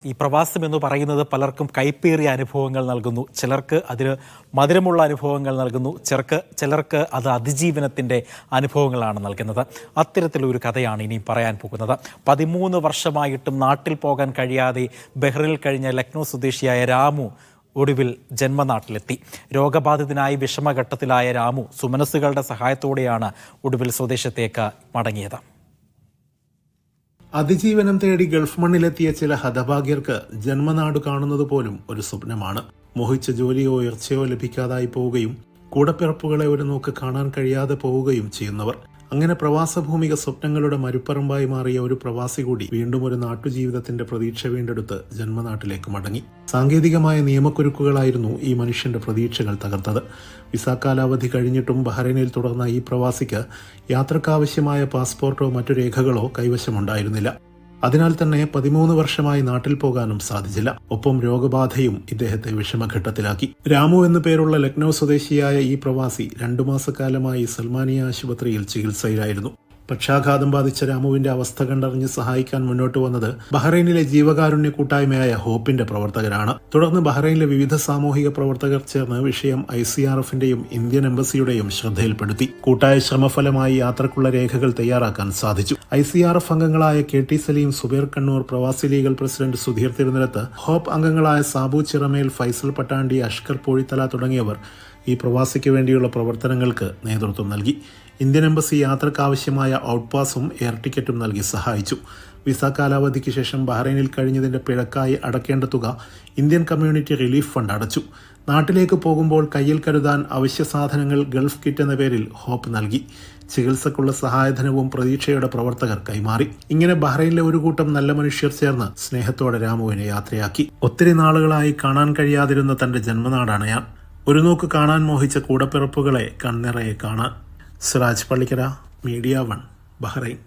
ഈ പ്രവാസം എന്ന് പറയുന്നത് പലർക്കും കൈപ്പേറിയ അനുഭവങ്ങൾ നൽകുന്നു. ചിലർക്ക് അതിന് മധുരമുള്ള അനുഭവങ്ങൾ നൽകുന്നു. ചിലർക്ക് അത് അതിജീവനത്തിൻ്റെ അനുഭവങ്ങളാണ് നൽകുന്നത്. അത്തരത്തിലൊരു കഥയാണ് ഇനി പറയാൻ പോകുന്നത്. 13 വർഷമായിട്ടും നാട്ടിൽ പോകാൻ കഴിയാതെ ബഹ്റിനിൽ കഴിഞ്ഞ ലക്നൗ സ്വദേശിയായ രാമു ഒടുവിൽ ജന്മനാട്ടിലെത്തി. രോഗബാധിതനായി വിഷമഘട്ടത്തിലായ രാമു സുമനസ്സുകളുടെ സഹായത്തോടെയാണ് ഒടുവിൽ സ്വദേശത്തേക്ക് മടങ്ങിയത്. അതിജീവനം തേടി ഗൾഫ് മണ്ണിലെത്തിയ ചില ഹതഭാഗ്യർക്ക് ജന്മനാട് കാണുന്നത് പോലും ഒരു സ്വപ്നമാണ്. മോഹിച്ച ജോലിയോ ഉയർച്ചയോ ലഭിക്കാതായി പോവുകയും കൂടപ്പിറപ്പുകളെ ഒരു നോക്ക് കാണാൻ കഴിയാതെ പോവുകയും ചെയ്യുന്നവർ. അങ്ങനെ പ്രവാസഭൂമിക സ്വപ്നങ്ങളുടെ മരുപ്പറമ്പായി മാറിയ ഒരു പ്രവാസി കൂടി വീണ്ടും ഒരു നാട്ടുജീവിതത്തിന്റെ പ്രതീക്ഷ വീണ്ടെടുത്ത് ജന്മനാട്ടിലേക്ക് മടങ്ങി. സാങ്കേതികമായ നിയമക്കുരുക്കുകളായിരുന്നു ഈ മനുഷ്യന്റെ പ്രതീക്ഷകൾ തകർത്തത്. വിസ കാലാവധി കഴിഞ്ഞിട്ടും ബഹ്റൈനിൽ തുടർന്ന ഈ പ്രവാസിക്ക് യാത്രക്കാവശ്യമായ പാസ്പോർട്ടോ മറ്റു രേഖകളോ കൈവശമുണ്ടായിരുന്നില്ല. അതിനാൽ തന്നെ 13 വർഷമായി നാട്ടിൽ പോകാനും സാധിച്ചില്ല. ഒപ്പം രോഗബാധയും ഇദ്ദേഹത്തെ വിഷമഘട്ടത്തിലാക്കി. രാമു എന്നു പേരുള്ള ലക്നൗ സ്വദേശിയായ ഈ പ്രവാസി 2 മാസക്കാലമായി സൽമാനിയ ആശുപത്രിയിൽ ചികിത്സയിലായിരുന്നു. പക്ഷാഘാതം ബാധിച്ച രാമുവിന്റെ അവസ്ഥ കണ്ടറിഞ്ഞ് സഹായിക്കാൻ മുന്നോട്ട് വന്നത് ബഹ്റൈനിലെ ജീവകാരുണ്യ കൂട്ടായ്മയായ ഹോപ്പിന്റെ പ്രവർത്തകരാണ്. തുടർന്ന് ബഹ്റൈനിലെ വിവിധ സാമൂഹിക പ്രവർത്തകർ ചേർന്ന് വിഷയം ICRFന്റെയും ഇന്ത്യൻ എംബസിയുടെയും ശ്രദ്ധയിൽപ്പെടുത്തി. കൂട്ടായ ശ്രമഫലമായി യാത്രക്കുള്ള രേഖകൾ തയ്യാറാക്കാൻ സാധിച്ചു. ICRF അംഗങ്ങളായ KT Saleem, Zubair Kannur, Pravasi legal president Sudheer Thirunilath, Hope അംഗങ്ങളായ സാബു ചിറമേൽ, ഫൈസൽ പട്ടാണ്ടി, അഷ്കർ പോഴിത്തല തുടങ്ങിയവർ ഈ പ്രവാസിക്ക് വേണ്ടിയുള്ള പ്രവർത്തനങ്ങൾക്ക് നേതൃത്വം നൽകി. ഇന്ത്യൻ എംബസി യാത്രക്കാവശ്യമായ ഔട്ട് പാസും എയർ ടിക്കറ്റും നൽകി സഹായിച്ചു. വിസ കാലാവധിക്ക് ശേഷം ബഹ്റൈനിൽ കഴിഞ്ഞതിന്റെ പിഴക്കായി അടക്കേണ്ട തുക ഇന്ത്യൻ കമ്മ്യൂണിറ്റി റിലീഫ് ഫണ്ട് അടച്ചു. നാട്ടിലേക്ക് പോകുമ്പോൾ കയ്യിൽ കരുതാൻ അവശ്യ സാധനങ്ങൾ ഗൾഫ് കിറ്റ് എന്ന പേരിൽ ഹോപ്പ് നൽകി. ചികിത്സക്കുള്ള സഹായധനവും പ്രതീക്ഷയുടെ പ്രവർത്തകർ കൈമാറി. ഇങ്ങനെ ബഹ്റൈനിലെ ഒരു കൂട്ടം നല്ല മനുഷ്യർ ചേർന്ന് സ്നേഹത്തോടെ രാമുവിനെ യാത്രയാക്കി. ഒത്തിരി നാളുകളായി കാണാൻ കഴിയാതിരുന്ന തന്റെ ജന്മനാടാണ് ഞാൻ. ഒരു നോക്ക് കാണാൻ മോഹിച്ച കൂടപ്പിറപ്പുകളെ കണ്ണിറയെ കാണാൻ. Siraj Pallikkara, media 1, Bahrain.